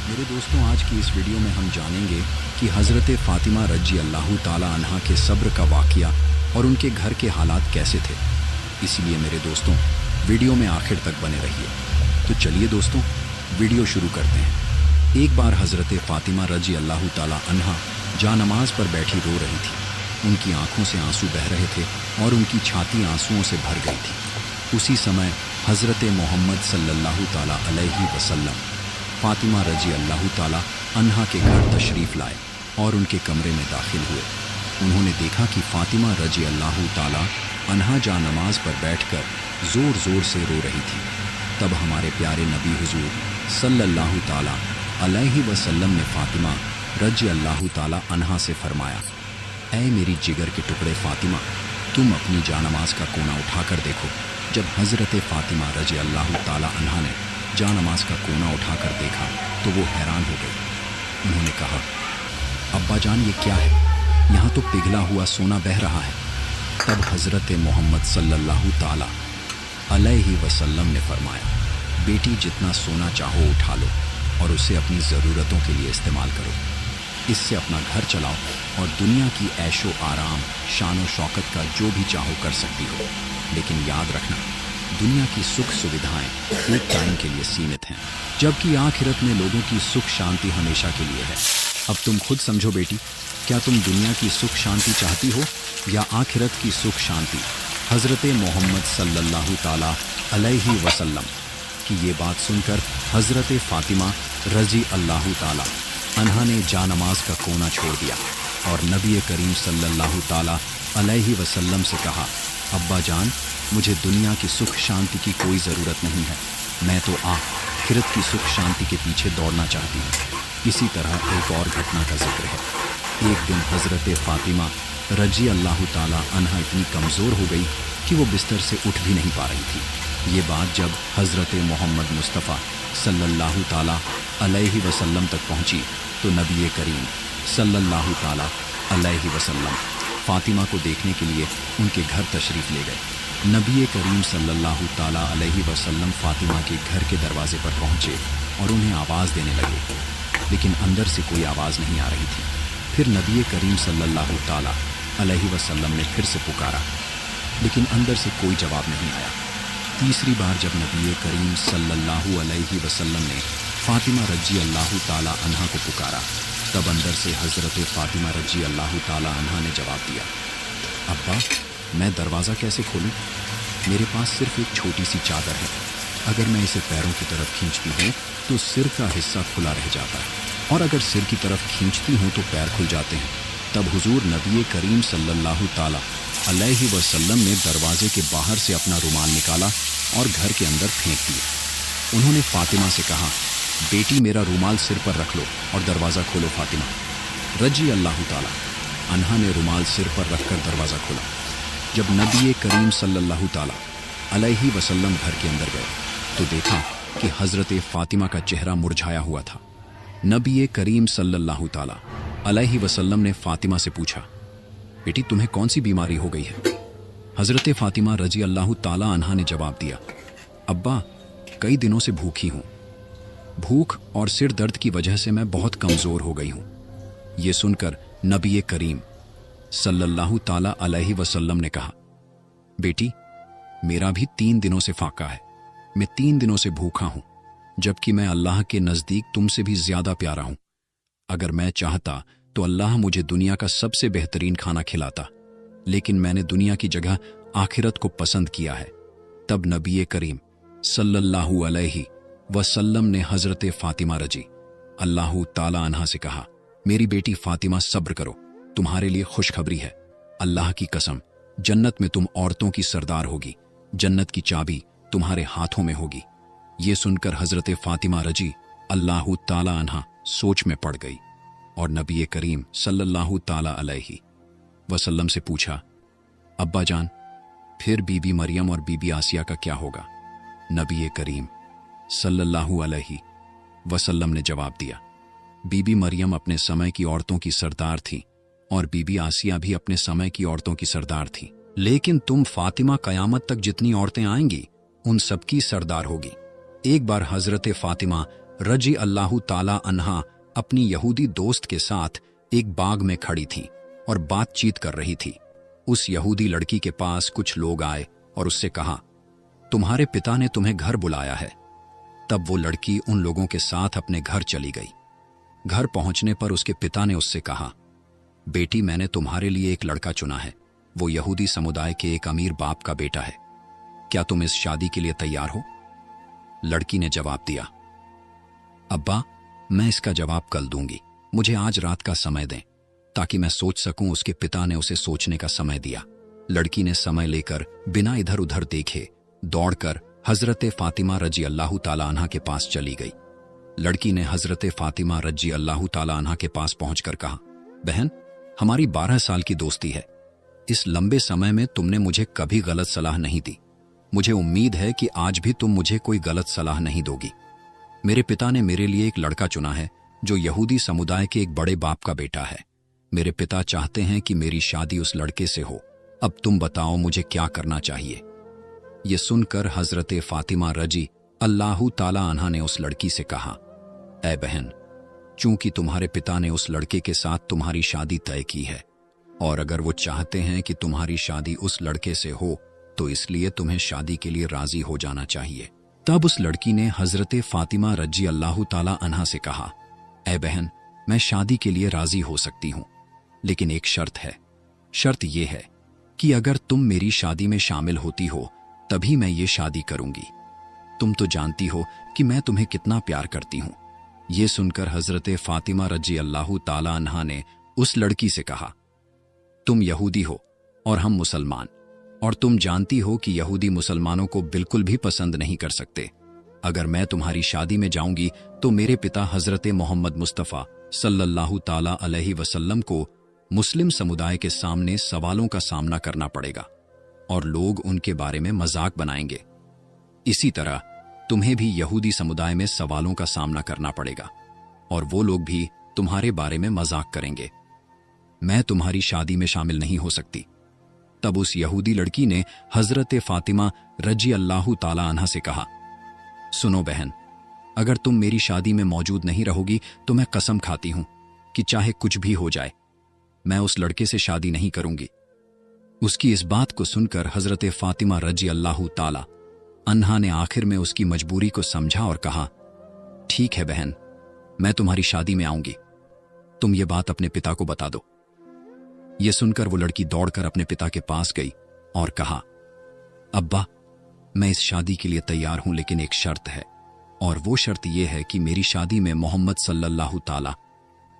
मेरे दोस्तों, आज की इस वीडियो में हम जानेंगे कि हज़रत फ़ातिमा रज़ी अल्लाह ताला अन्हा के सब्र का वाक़या और उनके घर के हालात कैसे थे। इसीलिए मेरे दोस्तों, वीडियो में आखिर तक बने रहिए। तो चलिए दोस्तों, वीडियो शुरू करते हैं। एक बार हज़रत फ़ातिमा रज़ी अल्लाह ताला अन्हा जानमाज़ पर बैठी रो रही थी। उनकी आंखों से आंसू बह रहे थे और उनकी छाती आंसुओं से भर गई थी। उसी समय हज़रत मोहम्मद सल्लल्लाहु ताला अलैहि वसल्लम फ़ातिमा रज़ी अल्लाह ताला अन्हा के घर तशरीफ़ लाए और उनके कमरे में दाखिल हुए। उन्होंने देखा कि फ़ातिमा रज़ी अल्लाह ताला अन्हा जानमाज़ पर बैठकर ज़ोर ज़ोर से रो रही थी। तब हमारे प्यारे नबी हुज़ूर सल्लल्लाहु ताला अलैहि वसल्लम ने फ़ातिमा रज़ी अल्लाह ताला अन्हा से फ़रमाया, ऐ मेरी जिगर के टुकड़े फ़ातिमा, तुम अपनी जानमाज़ का कोना उठाकर देखो। जब हज़रत फ़ातिमा रज़ी अल्लाह ताला अन्हा ने जानमाज़ का कोना उठाकर देखा तो वो हैरान हो गई। उन्होंने कहा, अब्बा जान, ये क्या है? यहाँ तो पिघला हुआ सोना बह रहा है। तब हज़रत मोहम्मद सल्लल्लाहु ताला अलैहि वसल्लम ने फरमाया, बेटी, जितना सोना चाहो उठा लो और उसे अपनी ज़रूरतों के लिए इस्तेमाल करो। इससे अपना घर चलाओ और दुनिया की ऐशो आराम, शान व शौकत का जो भी चाहो कर सकती हो। लेकिन याद रखना, दुनिया की सुख सुविधाएं एक टाइम के लिए सीमित हैं, जबकि आखिरत में लोगों की सुख शांति हमेशा के लिए है। अब तुम खुद समझो बेटी, क्या तुम दुनिया की सुख शांति चाहती हो या आखिरत की सुख शांति? हज़रत मोहम्मद सल्लल्लाहु ताला अलैहि वसल्लम की ये बात सुनकर हज़रत फ़ातिमा रज़ी अल्लाह ताला अन्हा ने जानमाज़ का कोना छोड़ दिया और नबी करीम सल्लल्लाहु ताला अलैहि वसल्लम से कहा, अब्बा जान, मुझे दुनिया की सुख शांति की कोई ज़रूरत नहीं है। मैं तो आखिरत की सुख शांति के पीछे दौड़ना चाहती हूँ। इसी तरह एक और घटना का जिक्र है। एक दिन हज़रत फ़ातिमा रज़ी अल्लाह ताला अन्हा इतनी कमज़ोर हो गई कि वो बिस्तर से उठ भी नहीं पा रही थी। ये बात जब हज़रत मोहम्मद मुस्तफ़ा सल्लल्लाहु ताला अलैहि वसल्लम तक पहुँची तो नबी करीम सल्लल्लाहु ताला अलैहि वसल्लम फ़ातिमा को देखने के लिए उनके घर तशरीफ़ ले गए। नबी करीम सल्लल्लाहु ताला अलैहि वसल्लम फ़ातिमा के घर के दरवाज़े पर पहुँचे और उन्हें आवाज़ देने लगे, लेकिन अंदर से कोई आवाज़ नहीं आ रही थी। फिर नबी करीम सल्लल्लाहु ताला अलैहि वसल्लम ने फिर से पुकारा, लेकिन अंदर से कोई जवाब नहीं आया। तीसरी बार जब नबी करीम सल्लल्लाहु अलैहि वसल्लम ने फ़ातिमा रज़ी अल्लाह ताला अन्हा को पुकारा, तब अंदर से हज़रत फ़ातिमा रज़ी अल्लाह ताला अन्हा ने जवाब दिया, अब्बा, मैं दरवाज़ा कैसे खोलूं? मेरे पास सिर्फ एक छोटी सी चादर है। अगर मैं इसे पैरों की तरफ खींचती हूँ तो सिर का हिस्सा खुला रह जाता है, और अगर सिर की तरफ खींचती हूँ तो पैर खुल जाते हैं। तब हुजूर नबी करीम सल्लल्लाहु ताला अलैहि वसल्लम ने दरवाजे के बाहर से अपना रुमाल निकाला और घर के अंदर फेंक दिया। उन्होंने फ़ातिमा से कहा, बेटी, मेरा रुमाल सिर पर रख लो और दरवाज़ा खोलो। फ़ातिमा रज़ी अल्लाह ताला अन्हा ने रुमाल सिर पर रखकर दरवाज़ा खोला। जब नबी करीम सल्लल्लाहु ताला अलैहि वसल्लम घर के अंदर गए तो देखा कि हज़रत फ़ातिमा का चेहरा मुरझाया हुआ था। नबी करीम सल्लल्लाहु ताला अलैहि वसल्लम ने फ़ातिमा से पूछा, बेटी, तुम्हें कौन सी बीमारी हो गई है? हज़रत फ़ातिमा रज़ी अल्लाह ताला अन्हा ने जवाब दिया, अब्बा, कई दिनों से भूखी हूँ। भूख और सिर दर्द की वजह से मैं बहुत कमज़ोर हो गई हूँ। ये सुनकर नबी करीम सल्लल्लाहु ताला अलैहि वसल्लम ने कहा, बेटी, मेरा भी 3 दिनों से फाका है। मैं 3 दिनों से भूखा हूँ, जबकि मैं अल्लाह के नज़दीक तुमसे भी ज़्यादा प्यारा हूँ। अगर मैं चाहता तो अल्लाह मुझे दुनिया का सबसे बेहतरीन खाना खिलाता, लेकिन मैंने दुनिया की जगह आखिरत को पसंद किया है। तब नबी करीम सल्लल्लाहु अलैहि वसल्लम ने हज़रत फ़ातिमा रज़ी अल्लाह ताला अन्हा से कहा, मेरी बेटी फ़ातिमा, सब्र करो, तुम्हारे लिए खुशखबरी है। अल्लाह की कसम, जन्नत में तुम औरतों की सरदार होगी। जन्नत की चाबी तुम्हारे हाथों में होगी। ये सुनकर हज़रत फ़ातिमा रज़ी अल्लाह ताला अन्हा सोच में पड़ गई और नबी करीम सल्लल्लाहु ताला अलैहि वसल्लम से पूछा, अब्बा जान, फिर बीबी मरियम और बीबी आसिया का क्या होगा? नबी करीम सल्लल्लाहु अलैहि वसल्लम ने जवाब दिया, बीबी मरियम अपने समय की औरतों की सरदार थी और बीबी आसिया भी अपने समय की औरतों की सरदार थी, लेकिन तुम फ़ातिमा क़यामत तक जितनी औरतें आएंगी उन सबकी सरदार होगी। एक बार हज़रत फ़ातिमा रजी अल्लाहु ताला अन्हा अपनी यहूदी दोस्त के साथ एक बाग में खड़ी थी और बातचीत कर रही थी। उस यहूदी लड़की के पास कुछ लोग आए और उससे कहा, तुम्हारे पिता ने तुम्हें घर बुलाया है। तब वो लड़की उन लोगों के साथ अपने घर चली गई। घर पहुंचने पर उसके पिता ने उससे कहा, बेटी, मैंने तुम्हारे लिए एक लड़का चुना है। वो यहूदी समुदाय के एक अमीर बाप का बेटा है। क्या तुम इस शादी के लिए तैयार हो? लड़की ने जवाब दिया, अब्बा, मैं इसका जवाब कल दूंगी। मुझे आज रात का समय दें ताकि मैं सोच सकूं। उसके पिता ने उसे सोचने का समय दिया। लड़की ने समय लेकर बिना इधर उधर देखे दौड़कर हजरते फातिमा रजी अल्लाहु ताला अन्हा के पास चली गई। लड़की ने हजरते फातिमा रजी अल्लाहु ताला अन्हा के पास पहुंचकर कहा, बहन, हमारी 12 साल की दोस्ती है। इस लंबे समय में तुमने मुझे कभी गलत सलाह नहीं दी। मुझे उम्मीद है कि आज भी तुम मुझे कोई गलत सलाह नहीं दोगी। मेरे पिता ने मेरे लिए एक लड़का चुना है जो यहूदी समुदाय के एक बड़े बाप का बेटा है। मेरे पिता चाहते हैं कि मेरी शादी उस लड़के से हो। अब तुम बताओ मुझे क्या करना चाहिए? ये सुनकर हजरते फातिमा रजी अल्लाहु ताला अन्हा ने उस लड़की से कहा, ऐ बहन, चूंकि तुम्हारे पिता ने उस लड़के के साथ तुम्हारी शादी तय की है और अगर वो चाहते हैं कि तुम्हारी शादी उस लड़के से हो तो इसलिए तुम्हें शादी के लिए राजी हो जाना चाहिए। तब उस लड़की ने हजरते फातिमा रजी अल्लाहु ताला अन्हा से कहा, ऐ बहन, मैं शादी के लिए राजी हो सकती हूं, लेकिन एक शर्त है। शर्त यह है कि अगर तुम मेरी शादी में शामिल होती हो तभी मैं ये शादी करूंगी। तुम तो जानती हो कि मैं तुम्हें कितना प्यार करती हूं। ये सुनकर हजरते फातिमा रजी अल्लाहु ताला अन्हा ने उस लड़की से कहा, तुम यहूदी हो और हम मुसलमान, और तुम जानती हो कि यहूदी मुसलमानों को बिल्कुल भी पसंद नहीं कर सकते। अगर मैं तुम्हारी शादी में जाऊंगी तो मेरे पिता हजरते मोहम्मद मुस्तफ़ा सल्लल्लाहु ताला अलैहि वसल्लम को मुस्लिम समुदाय के सामने सवालों का सामना करना पड़ेगा और लोग उनके बारे में मजाक बनाएंगे। इसी तरह तुम्हें भी यहूदी समुदाय में सवालों का सामना करना पड़ेगा और वो लोग भी तुम्हारे बारे में मजाक करेंगे। मैं तुम्हारी शादी में शामिल नहीं हो सकती। तब उस यहूदी लड़की ने हजरते फातिमा रजी अल्लाहु ताला अन्हा से कहा, सुनो बहन, अगर तुम मेरी शादी में मौजूद नहीं रहोगी तो मैं कसम खाती हूं कि चाहे कुछ भी हो जाए मैं उस लड़के से शादी नहीं करूंगी। उसकी इस बात को सुनकर हजरते फातिमा रजी अल्लाहु ताला अन्हा ने आखिर में उसकी मजबूरी को समझा और कहा, ठीक है बहन, मैं तुम्हारी शादी में आऊंगी। तुम ये बात अपने पिता को बता दो। यह सुनकर वो लड़की दौड़कर अपने पिता के पास गई और कहा, अब्बा, मैं इस शादी के लिए तैयार हूं, लेकिन एक शर्त है और वो शर्त यह है कि मेरी शादी में मोहम्मद सल्लल्लाहु ताला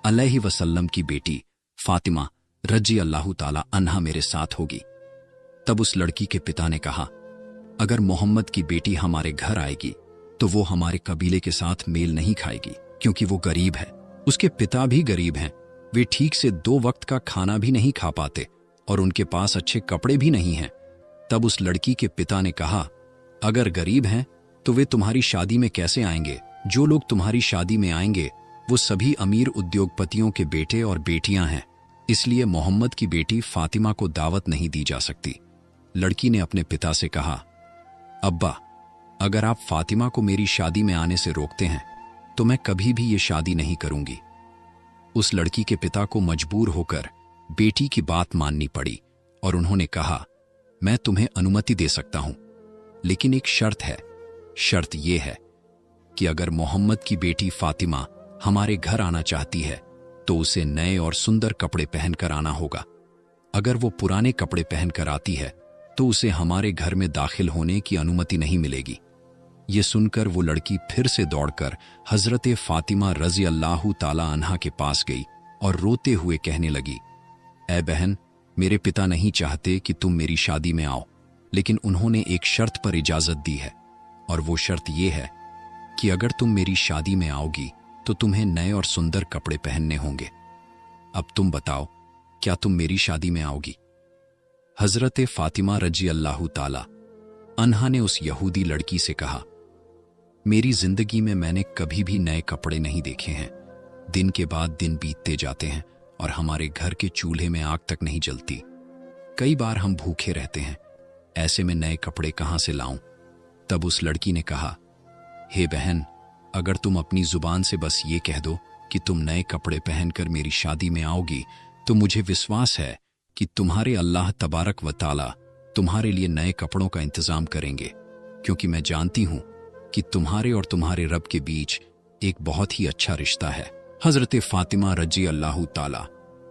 अलैहि वसल्लम की बेटी फातिमा रजी अल्लाहु ताला अन्हा मेरे साथ होगी। तब उस लड़की के पिता ने कहा, अगर मोहम्मद की बेटी हमारे घर आएगी तो वो हमारे कबीले के साथ मेल नहीं खाएगी क्योंकि वो गरीब है। उसके पिता भी गरीब हैं। वे ठीक से 2 वक्त का खाना भी नहीं खा पाते और उनके पास अच्छे कपड़े भी नहीं हैं। तब उस लड़की के पिता ने कहा, अगर गरीब हैं तो वे तुम्हारी शादी में कैसे आएंगे? जो लोग तुम्हारी शादी में आएंगे वो सभी अमीर उद्योगपतियों के बेटे और बेटियां हैं, इसलिए मोहम्मद की बेटी फातिमा को दावत नहीं दी जा सकती। लड़की ने अपने पिता से कहा, अब्बा, अगर आप फातिमा को मेरी शादी में आने से रोकते हैं तो मैं कभी भी ये शादी नहीं करूंगी। उस लड़की के पिता को मजबूर होकर बेटी की बात माननी पड़ी और उन्होंने कहा, मैं तुम्हें अनुमति दे सकता हूं, लेकिन एक शर्त है। शर्त यह है कि अगर मोहम्मद की बेटी फातिमा हमारे घर आना चाहती है तो उसे नए और सुंदर कपड़े पहनकर आना होगा। अगर वो पुराने कपड़े पहनकर आती है तो उसे हमारे घर में दाखिल होने की अनुमति नहीं मिलेगी। ये सुनकर वो लड़की फिर से दौड़कर हजरते फातिमा रजी अल्लाहु ताला अन्हा के पास गई और रोते हुए कहने लगी, ऐ बहन, मेरे पिता नहीं चाहते कि तुम मेरी शादी में आओ, लेकिन उन्होंने एक शर्त पर इजाजत दी है और वो शर्त यह है कि अगर तुम मेरी शादी में आओगी तो तुम्हें नए और सुंदर कपड़े पहनने होंगे। अब तुम बताओ, क्या तुम मेरी शादी में आओगी? हजरते फातिमा रजी अल्लाहु ताला अन्हा ने उस यहूदी लड़की से कहा, मेरी जिंदगी में मैंने कभी भी नए कपड़े नहीं देखे हैं। दिन के बाद दिन बीतते जाते हैं और हमारे घर के चूल्हे में आग तक नहीं जलती। कई बार हम भूखे रहते हैं, ऐसे में नए कपड़े कहां से लाऊं? तब उस लड़की ने कहा, हे बहन, अगर तुम अपनी जुबान से बस ये कह दो कि तुम नए कपड़े पहनकर मेरी शादी में आओगी, तो मुझे विश्वास है कि तुम्हारे अल्लाह तबारक व ताला तुम्हारे लिए नए कपड़ों का इंतजाम करेंगे, क्योंकि मैं जानती हूं कि तुम्हारे और तुम्हारे रब के बीच एक बहुत ही अच्छा रिश्ता है। हजरत फातिमा रजी अल्लाह ताला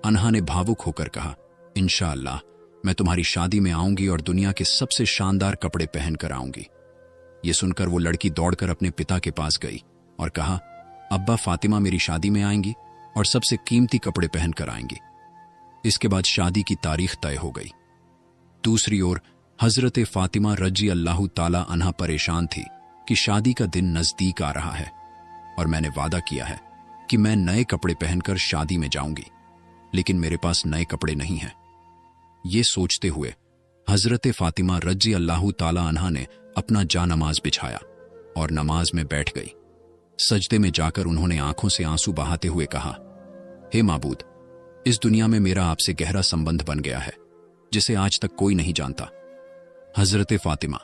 अन्हा ने भावुक होकर कहा, इंशाअल्लाह मैं तुम्हारी शादी में आऊंगी और दुनिया के सबसे शानदार कपड़े पहनकर आऊंगी। ये सुनकर वो लड़की दौड़कर अपने पिता के पास गई और कहा, अब्बा फातिमा मेरी शादी में आएंगी और सबसे कीमती कपड़े पहनकर आएंगी। इसके बाद शादी की तारीख तय हो गई। दूसरी ओर हजरत फातिमा रजी अल्लाह ताला अन्हा परेशान थी कि शादी का दिन नजदीक आ रहा है और मैंने वादा किया है कि मैं नए कपड़े पहनकर शादी में जाऊंगी, लेकिन मेरे पास नए कपड़े नहीं हैं। ये सोचते हुए हजरत फातिमा रजी अल्लाह ताला अन्हा ने अपना जानमाज बिछाया और नमाज में बैठ गई। सजदे में जाकर उन्होंने आंखों से आंसू बहाते हुए कहा, हे माबूद, इस दुनिया में मेरा आपसे गहरा संबंध बन गया है जिसे आज तक कोई नहीं जानता। हजरत फातिमा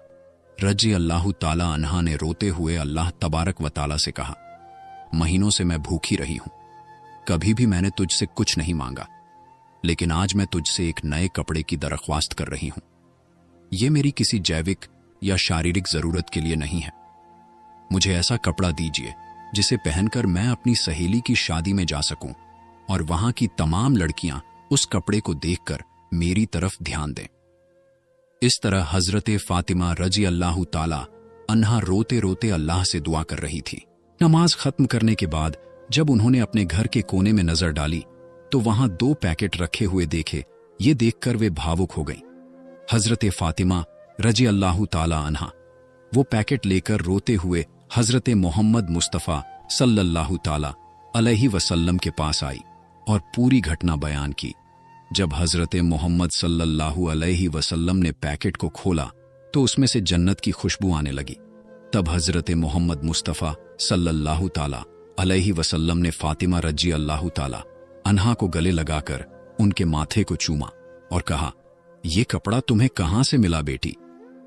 रजी अल्लाह ताला अन्हा ने रोते हुए अल्लाह तबारक व ताला से कहा, महीनों से मैं भूखी रही हूं, कभी भी मैंने तुझसे कुछ नहीं मांगा, लेकिन आज मैं तुझसे एक नए कपड़े की दरख्वास्त कर रही हूं। यह मेरी किसी जैविक या शारीरिक जरूरत के लिए नहीं है। मुझे ऐसा कपड़ा दीजिए जिसे पहनकर मैं अपनी सहेली की शादी में जा सकूं और वहां की तमाम लड़कियां उस कपड़े को देखकर मेरी तरफ ध्यान दें। इस तरह हजरत फातिमा रजी अल्लाह ताला अन्हा रोते रोते अल्लाह से दुआ कर रही थी। नमाज खत्म करने के बाद जब उन्होंने अपने घर के कोने में नजर डाली तो वहां 2 पैकेट रखे हुए देखे। ये देखकर वे भावुक हो गईं। हजरत फातिमा रजी अल्लाह ताला अन्हा वो पैकेट लेकर रोते हुए हजरत मोहम्मद मुस्तफ़ा सल्लल्लाहु ताला अलैहि वसल्लम के पास आई और पूरी घटना बयान की। जब हजरत मोहम्मद सल्लल्लाहु अलैहि वसल्लम ने पैकेट को खोला तो उसमें से जन्नत की खुशबू आने लगी। तब हजरत मोहम्मद मुस्तफ़ा सल्लल्लाहु ताला अलैहि वसल्लम ने फातिमा रजी अल्लाह ताला अन्हा को गले लगाकर उनके माथे को चूमा और कहा, ये कपड़ा तुम्हें कहां से मिला बेटी?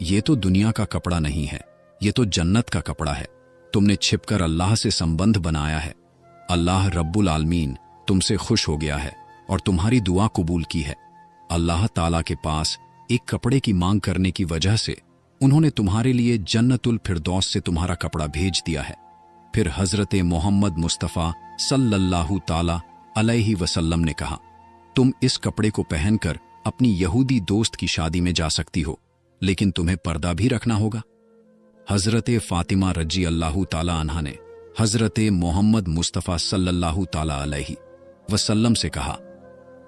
ये तो दुनिया का कपड़ा नहीं है, ये तो जन्नत का कपड़ा है। तुमने छिपकर अल्लाह से संबंध बनाया है। अल्लाह रब्बुल आलमीन तुमसे खुश हो गया है और तुम्हारी दुआ कबूल की है। अल्लाह ताला के पास एक कपड़े की मांग करने की वजह से उन्होंने तुम्हारे लिए जन्नतुल फिरदौस से तुम्हारा कपड़ा भेज दिया है। फिर हजरत मोहम्मद मुस्तफ़ा सल्लल्लाहु ताला अलैहि वसल्लम ने कहा, तुम इस कपड़े को पहनकर अपनी यहूदी दोस्त की शादी में जा सकती हो, लेकिन तुम्हें पर्दा भी रखना होगा। हजरत फातिमा रजी अल्लाह ताला अन्हा ने हजरत मोहम्मद मुस्तफ़ा सल्लल्लाहु ताला अलैहि वसल्लम से कहा,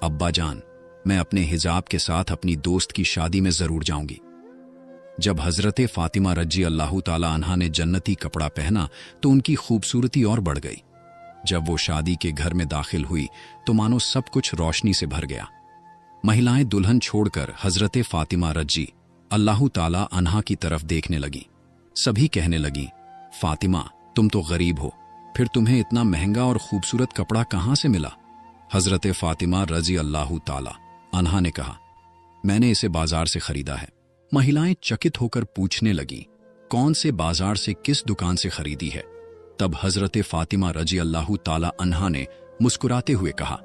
अब्बा जान, मैं अपने हिजाब के साथ अपनी दोस्त की शादी में जरूर जाऊंगी। जब हजरत फातिमा रजी अल्लाह ताला अन्हा ने जन्नती कपड़ा पहना तो उनकी खूबसूरती और बढ़ गई। जब वो शादी के घर में दाखिल हुई तो मानो सब कुछ रोशनी से भर गया। महिलाएं दुल्हन छोड़कर हजरत फातिमा रजी अल्लाह ताला अन्हा की तरफ देखने लगी। सभी कहने लगी, फातिमा तुम तो गरीब हो, फिर तुम्हें इतना महंगा और खूबसूरत कपड़ा कहां से मिला? हजरत फातिमा रजी अल्लाह ताला अन्हा ने कहा, मैंने इसे बाजार से खरीदा है। महिलाएं चकित होकर पूछने लगी, कौन से बाजार से, किस दुकान से खरीदी है? तब हजरत फातिमा रजी अल्लाह ताला अन्हा ने मुस्कुराते हुए कहा,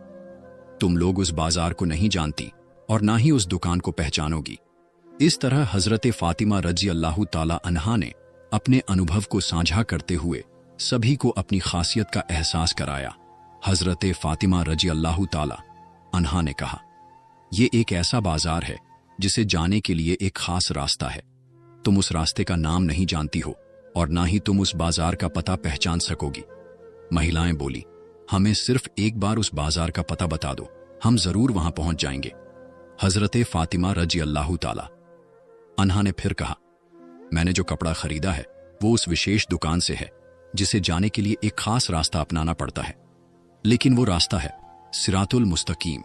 तुम लोग उस बाजार को नहीं जानती और ना ही उस दुकान को पहचानोगी। इस तरह हजरत फातिमा रजी अल्लाह ताला अन्हा ने अपने अनुभव को साझा करते हुए सभी को अपनी खासियत का एहसास कराया। हजरत फातिमा रजी अल्लाह ताला अन्हा ने कहा, यह एक ऐसा बाजार है जिसे जाने के लिए एक खास रास्ता है। तुम उस रास्ते का नाम नहीं जानती हो और ना ही तुम उस बाजार का पता पहचान सकोगी। महिलाएं बोली, हमें सिर्फ एक बार उस बाजार का पता बता दो, हम जरूर वहां पहुंच जाएंगे। हजरत फातिमा रजी अल्लाह ताला अन्हा ने फिर कहा, मैंने जो कपड़ा खरीदा है वो उस विशेष दुकान से है जिसे जाने के लिए एक खास रास्ता अपनाना पड़ता है, लेकिन वो रास्ता है सिरातुल मुस्तकीम।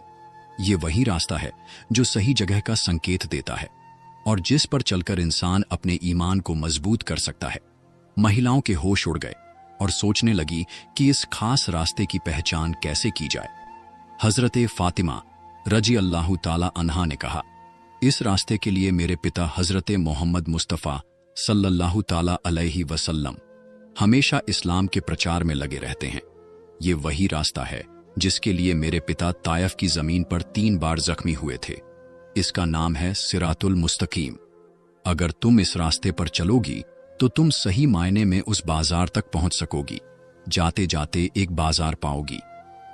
ये वही रास्ता है जो सही जगह का संकेत देता है और जिस पर चलकर इंसान अपने ईमान को मजबूत कर सकता है। महिलाओं के होश उड़ गए और सोचने लगी कि इस खास रास्ते की पहचान कैसे की जाए। हजरत फातिमा रजी अल्लाह ताला अन्हा ने कहा, इस रास्ते के लिए मेरे पिता हजरत मोहम्मद मुस्तफ़ा सल्लल्लाहु ताला अलैहि वसल्लम हमेशा इस्लाम के प्रचार में लगे रहते हैं। ये वही रास्ता है जिसके लिए मेरे पिता तायफ की जमीन पर 3 बार जख्मी हुए थे। इसका नाम है सिरातुल मुस्तकीम। अगर तुम इस रास्ते पर चलोगी तो तुम सही मायने में उस बाजार तक पहुंच सकोगी। जाते जाते एक बाजार पाओगी।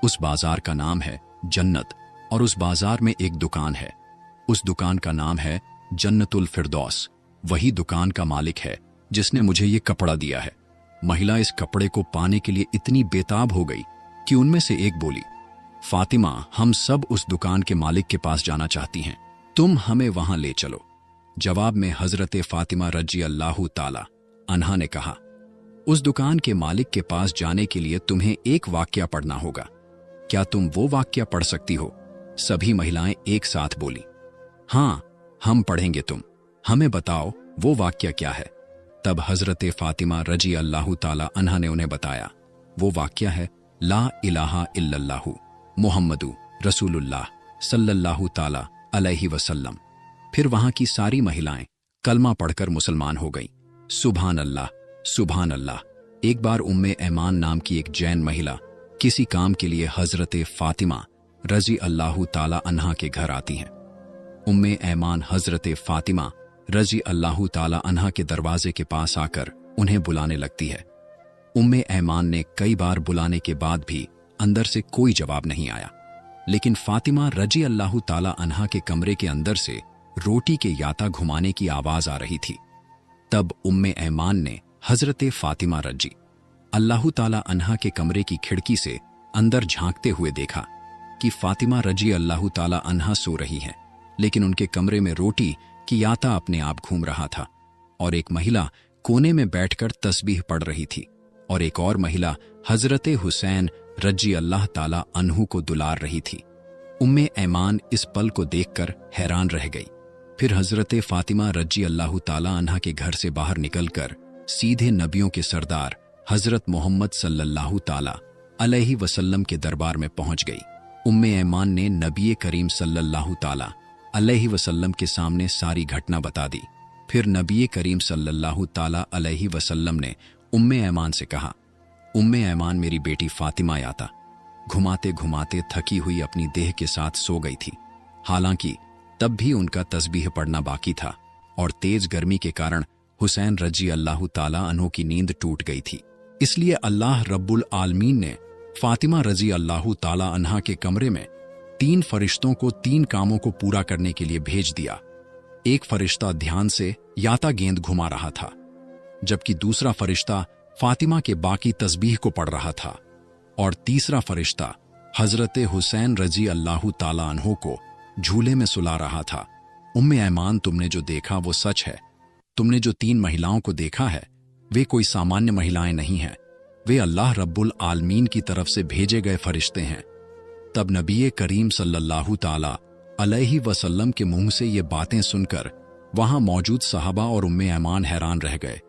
उस बाजार का नाम है जन्नत और उस बाजार में एक दुकान है। उस दुकान का नाम है जन्नतुल फिरदौस। वही दुकान का मालिक है जिसने मुझे ये कपड़ा दिया है। महिला इस कपड़े को पाने के लिए इतनी बेताब हो गई कि उनमें से एक बोली, फातिमा, हम सब उस दुकान के मालिक के पास जाना चाहती हैं, तुम हमें वहां ले चलो। जवाब में हजरत फातिमा रजी अल्लाहु ताला अन्हा ने कहा, उस दुकान के मालिक के पास जाने के लिए तुम्हें एक वाक्या पढ़ना होगा। क्या तुम वो वाक्या पढ़ सकती हो? सभी महिलाएं एक साथ बोली, हां, हम पढ़ेंगे। तुम हमें बताओ वो वाक्या क्या है। तब हजरत फातिमा रजी अल्लाहु ताला अन्हा ने उन्हें बताया, वो वाक्या है ला इलाहा इल्लल्लाहु मुहम्मदु रसूलुल्लाह सल्लल्लाहु ताला अलैहि वसल्लम। फिर वहां की सारी महिलाएं कलमा पढ़कर मुसलमान हो गईं। सुभान अल्लाह, सुभान अल्लाह। एक बार उम्मे ऐमान नाम की एक जैन महिला किसी काम के लिए हजरत फातिमा रजी अल्लाहु ताला अन्हा के घर आती हैं। उम्मे ऐमान हजरत फातिमा रजी अल्लाहु ताला अन्हा के दरवाजे के पास आकर उन्हें बुलाने लगती है। उम्मे ऐमान ने कई बार बुलाने के बाद भी अंदर से कोई जवाब नहीं आया, लेकिन फातिमा रजी अल्लाहु ताला अन्हा के कमरे के अंदर से रोटी के याता घुमाने की आवाज आ रही थी। तब उम्मे ऐमान ने हजरत फातिमा रजी अल्लाहु ताला अन्हा के कमरे की खिड़की से अंदर झांकते हुए देखा कि फातिमा रजी अल्लाहु ताला अन्हा सो रही है, लेकिन उनके कमरे में रोटी की याता अपने आप घूम रहा था और एक महिला कोने में बैठकर तस्बीह पढ़ रही थी और एक और महिला हजरत हुसैन रजी अल्लाह ताला अन्हु को दुलार रही थी। उम्मे ऐमान इस पल को देखकर हैरान रह गई। फिर हजरत फातिमा रजी अल्लाह ताला अन्हा के घर से बाहर निकलकर सीधे नबियों के सरदार हजरत मोहम्मद सल्लल्लाहु ताला अलैहि वसल्लम के दरबार में पहुंच गई। उम्मे ऐमान ने नबी करीम सल्लल्लाहु ताला अलैहि वसल्लम के सामने सारी घटना बता दी। फिर नबी करीम सल्लल्लाहु ताला अलैहि वसल्लम ने उम्मे ऐमान से कहा, उम्मे ऐमान, मेरी बेटी फातिमा याता घुमाते घुमाते थकी हुई अपनी देह के साथ सो गई थी। हालांकि तब भी उनका तस्बीह पढ़ना बाकी था और तेज गर्मी के कारण हुसैन रजी अल्लाहु ताला अन्हु की नींद टूट गई थी। इसलिए अल्लाह रब्बुल आलमीन ने फातिमा रजी अल्लाहु ताला अन्हा के कमरे में 3 फरिश्तों को 3 कामों को पूरा करने के लिए भेज दिया। एक फरिश्ता ध्यान से याता गेंद घुमा रहा था, जबकि दूसरा फरिश्ता फातिमा के बाकी तस्बीह को पढ़ रहा था और तीसरा फरिश्ता हजरत हुसैन रजी अल्लाहु ताला अन्हु को झूले में सुला रहा था। उम्मे ऐमान, तुमने जो देखा वो सच है। तुमने जो 3 महिलाओं को देखा है वे कोई सामान्य महिलाएं नहीं हैं, वे अल्लाह रब्बुल आलमीन की तरफ से भेजे गए फरिश्ते हैं। तब नबी करीम सल्लल्लाहु ताला अलैहि वसल्लम के मुंह से ये बातें सुनकर वहां मौजूद सहाबा और उम्मे ऐमान हैरान रह गए।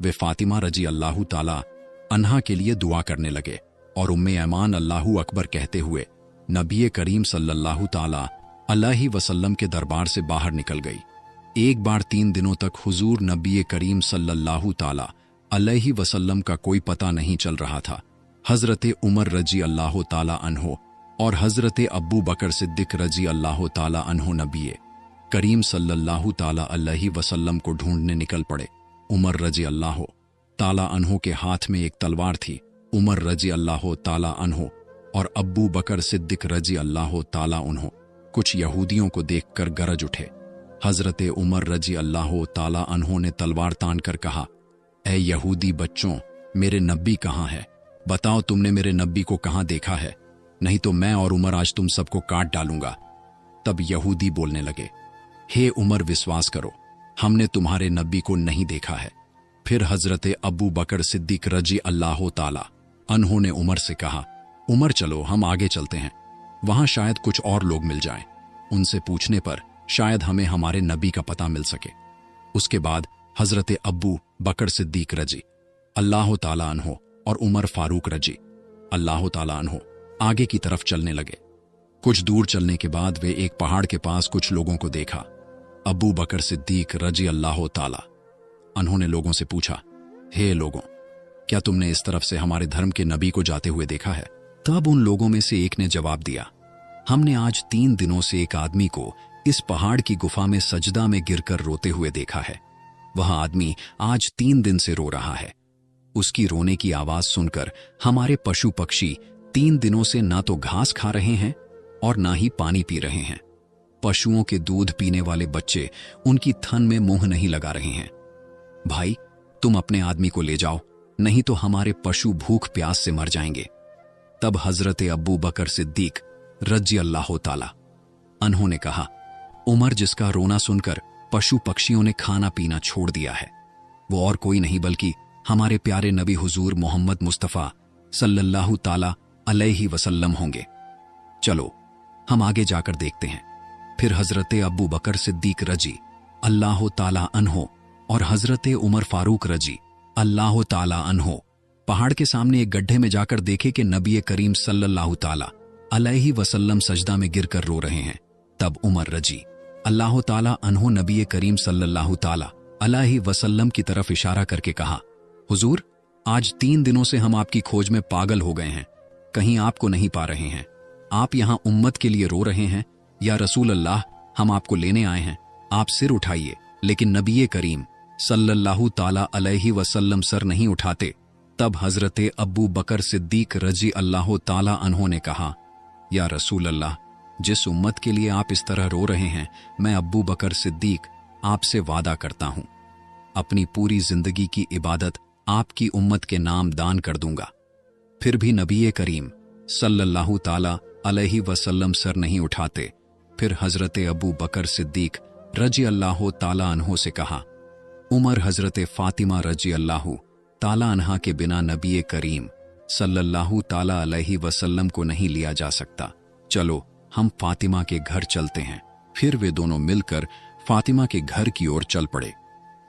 वे फातिमा रजी अल्लाहु ताला अन्हा के लिए दुआ करने लगे और उम्मे ऐमान अल्लाहु अकबर कहते हुए नबी करीम सल्लल्लाहु ताला अलैहि वसल्लम के दरबार से बाहर निकल गई। एक बार 3 दिनों तक हुजूर नबी करीम सल्लल्लाहु ताला अलैहि वसल्लम का कोई पता नहीं चल रहा था। हजरत उमर रजी अल्लाह ताला अन्हो और हजरत अब्बू बकर सिद्दीक रजी अल्लाह ताला अन्हो नबी करीम सल्लल्लाहु ताला अलैहि वसल्लम को ढूंढने निकल पड़े। उमर रजी अल्लाह ताला अन्हो के हाथ में एक तलवार थी। उमर रजी अल्लाह ताला अन्हो और अब्बू बकर सिद्दीक रजी अल्लाह ताला अन्हो कुछ यहूदियों को देखकर गरज उठे। हजरत उमर रजी अल्लाह ताला अन्हो ने तलवार तान कर कहा, ऐ यहूदी बच्चों, मेरे नब्बी कहाँ है? बताओ तुमने मेरे नब्बी को कहाँ देखा है, नहीं तो मैं और उमर आज तुम सबको काट डालूंगा। तब यहूदी बोलने लगे, हे उमर, विश्वास करो, हमने तुम्हारे नब्बी को नहीं देखा है। फिर हजरत अब्बू बकर सिद्दीक रजी अल्लाह ताला अन्हो ने उमर से कहा, उमर चलो हम आगे चलते हैं, वहां शायद कुछ और लोग मिल जाएं। उनसे पूछने पर शायद हमें हमारे नबी का पता मिल सके। उसके बाद हजरत अब्बू बकर सिद्दीक रजी अल्लाह ताला अन्हो और उमर फारूक रजी अल्लाह ताला अन्हो आगे की तरफ चलने लगे। कुछ दूर चलने के बाद वे एक पहाड़ के पास कुछ लोगों को देखा। अब्बू बकर सिद्दीक रजी अल्लाह ताला अन्हो ने लोगों से पूछा, हे लोगों, क्या तुमने इस तरफ से हमारे धर्म के नबी को जाते हुए देखा है? तब उन लोगों में से एक ने जवाब दिया, हमने आज 3 दिनों से एक आदमी को इस पहाड़ की गुफा में सजदा में गिरकर रोते हुए देखा है। वह आदमी आज 3 दिन से रो रहा है। उसकी रोने की आवाज सुनकर हमारे पशु पक्षी 3 दिनों से ना तो घास खा रहे हैं और ना ही पानी पी रहे हैं। पशुओं के दूध पीने वाले बच्चे उनकी थन में मुंह नहीं लगा रहे हैं। भाई, तुम अपने आदमी को ले जाओ, नहीं तो हमारे पशु भूख प्यास से मर जाएंगे। तब हजरत अबू बकर सिद्दीक रज़ी अल्लाह ताला अन्हो ने कहा, उमर जिसका रोना सुनकर पशु पक्षियों ने खाना पीना छोड़ दिया है, वो और कोई नहीं बल्कि हमारे प्यारे नबी हुजूर मोहम्मद मुस्तफ़ा सल्लल्लाहु ताला अलैहि वसल्लम होंगे। चलो हम आगे जाकर देखते हैं। फिर हजरत अबू बकर सिद्दीक रजी अल्लाह ताला अन्हो और हजरत उमर फारूक रजी अल्लाह ताला अन्हो पहाड़ के सामने एक गड्ढे में जाकर देखे कि नबी करीम सल्लल्लाहु ताला अलैहि वसल्लम सजदा में गिरकर रो रहे हैं। तब उमर रजी अल्लाह ताला अन्हो नबी करीम सल्लल्लाहु ताला अलैहि वसल्लम की तरफ इशारा करके कहा, हुजूर, आज 3 दिनों से हम आपकी खोज में पागल हो गए हैं, कहीं आपको नहीं पा रहे हैं। आप यहां उम्मत के लिए रो रहे हैं। या रसूल अल्लाह, हम आपको लेने आए हैं, आप सिर उठाइए। लेकिन नबी करीम सल्लल्लाहु ताला अलैहि वसल्लम सर नहीं उठाते। तब हजरत अबू बकर सिद्दीक रजी अल्लाह ताला अन्हो ने कहा, या रसूल अल्लाह, जिस उम्मत के लिए आप इस तरह रो रहे हैं, मैं अबू बकर सिद्दीक आपसे वादा करता हूं, अपनी पूरी जिंदगी की इबादत आपकी उम्मत के नाम दान कर दूंगा। फिर भी नबी करीम सल्लल्लाहु ताला अलैहि वसल्लम सर नहीं उठाते। फिर हजरत अबू बकर सिद्दीक रजी अल्लाह ताला अन्हो से कहा, उमर हजरत फातिमा रजी अल्लाह ताला अन्हा के बिना नबी करीम सल्लल्लाहु ताला अलैहि वसल्लम को नहीं लिया जा सकता। चलो हम फातिमा के घर चलते हैं। फिर वे दोनों मिलकर फातिमा के घर की ओर चल पड़े।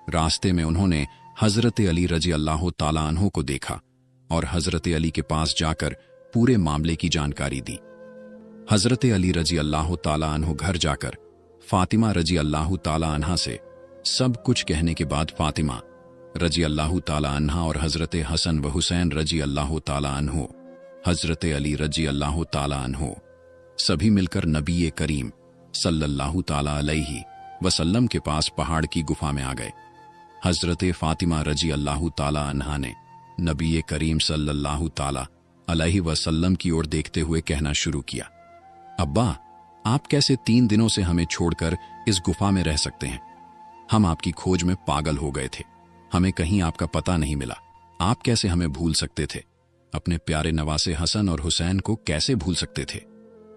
रास्ते में उन्होंने हजरत अली रजी अल्लाह ताला अन्हो को देखा और हजरत अली के पास जाकर पूरे मामले की जानकारी दी। हजरत अली रजी अल्लाह ताला अन्हो घर जाकर फातिमा रजी अल्लाह ताला अन्हा से सब कुछ कहने के बाद फातिमा रजी अल्लाह ताला अन्हा और हजरत हसन व हुसैन रजी अल्लाह ताला अन्हो, हजरत अली रजी अल्लाह ताला अन्हो सभी मिलकर नबी करीम सल्लल्लाहु ताला अलैहि वसल्लम के पास पहाड़ की गुफा में आ गए। हजरत फातिमा रजी अल्लाह ताला अन्हा ने नबी करीम सल्लल्लाहु ताला अलैहि वसल्लम की ओर देखते हुए कहना शुरू किया, अब्बा, आप कैसे 3 दिनों से हमें छोड़कर इस गुफा में रह सकते हैं? हम आपकी खोज में पागल हो गए थे, हमें कहीं आपका पता नहीं मिला। आप कैसे हमें भूल सकते थे? अपने प्यारे नवासे हसन और हुसैन को कैसे भूल सकते थे?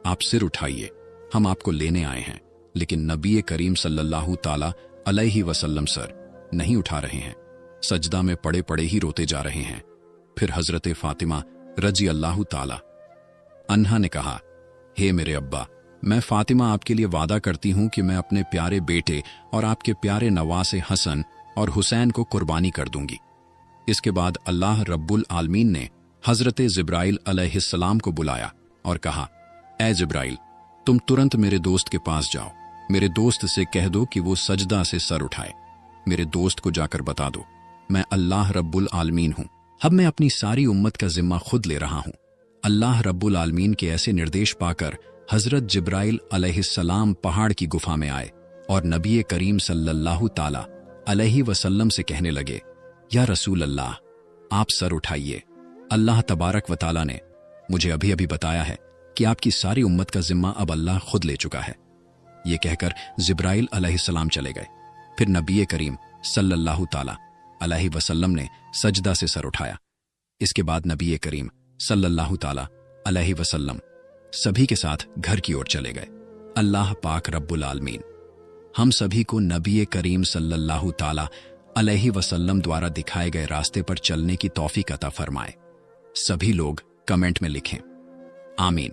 आप सिर उठाइए, हम आपको लेने आए हैं। लेकिन नबी करीम सल्लल्लाहु ताला अलैहि वसल्लम सर नहीं उठा रहे हैं, सजदा में पड़े पड़े ही रोते जा रहे हैं। फिर हजरत फातिमा रजी अल्लाह ताला अन्हा ने कहा, हे मेरे अब्बा, मैं फातिमा आपके लिए वादा करती हूं कि मैं अपने प्यारे बेटे और आपके प्यारे नवासे हसन और हुसैन को कुर्बानी कर दूंगी। इसके बाद अल्लाह रब्बुल आलमीन ने हजरत जिब्राइल अलैहिस्सलाम को बुलाया और कहा, ए जिब्राइल, तुम तुरंत मेरे दोस्त के पास जाओ। मेरे दोस्त से कह दो कि वो सजदा से सर उठाए। मेरे दोस्त को जाकर बता दो, मैं अल्लाह रब्बुल आलमीन हूं। अब मैं अपनी सारी उम्मत का जिम्मा खुद ले रहा हूं। अल्लाह रब्बुल आलमीन के ऐसे निर्देश पाकर हजरत जिब्राइल अलैहिस्सलाम पहाड़ की गुफा में आए और नबी करीम सल्लल्लाहु ताला अलैहि वसल्लम से कहने लगे, या रसूल अल्लाह, आप सर उठाइए। अल्लाह तबारक व ताला ने मुझे अभी अभी बताया है कि आपकी सारी उम्मत का जिम्मा अब अल्लाह खुद ले चुका है। ये कहकर जिब्राइल अलैहिस्सलाम चले गए। फिर नबी करीम सल्लल्लाहु ताला अलैहि वसल्लम ने सजदा से सर उठाया। इसके बाद नबी करीम सल्लल्लाहु ताला अलैहि वसल्लम सभी के साथ घर की ओर चले गए। अल्लाह पाक रब्बुल आलमीन हम सभी को नबी करीम सल्लल्लाहु ताला अलैहि वसल्लम द्वारा दिखाए गए रास्ते पर चलने की तौफीक अता फरमाए। सभी लोग कमेंट में लिखें, आमीन।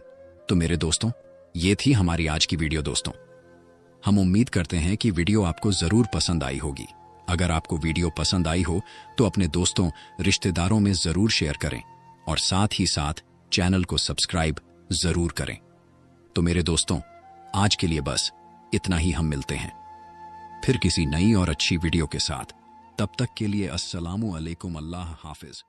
तो मेरे दोस्तों, ये थी हमारी आज की वीडियो। दोस्तों, हम उम्मीद करते हैं कि वीडियो आपको जरूर पसंद आई होगी। अगर आपको वीडियो पसंद आई हो तो अपने दोस्तों, रिश्तेदारों में जरूर शेयर करें और साथ ही साथ चैनल को सब्सक्राइब जरूर करें। तो मेरे दोस्तों, आज के लिए बस इतना ही। हम मिलते हैं फिर किसी नई और अच्छी वीडियो के साथ। तब तक के लिए अस्सलामु अलैकुम, अल्लाह हाफिज।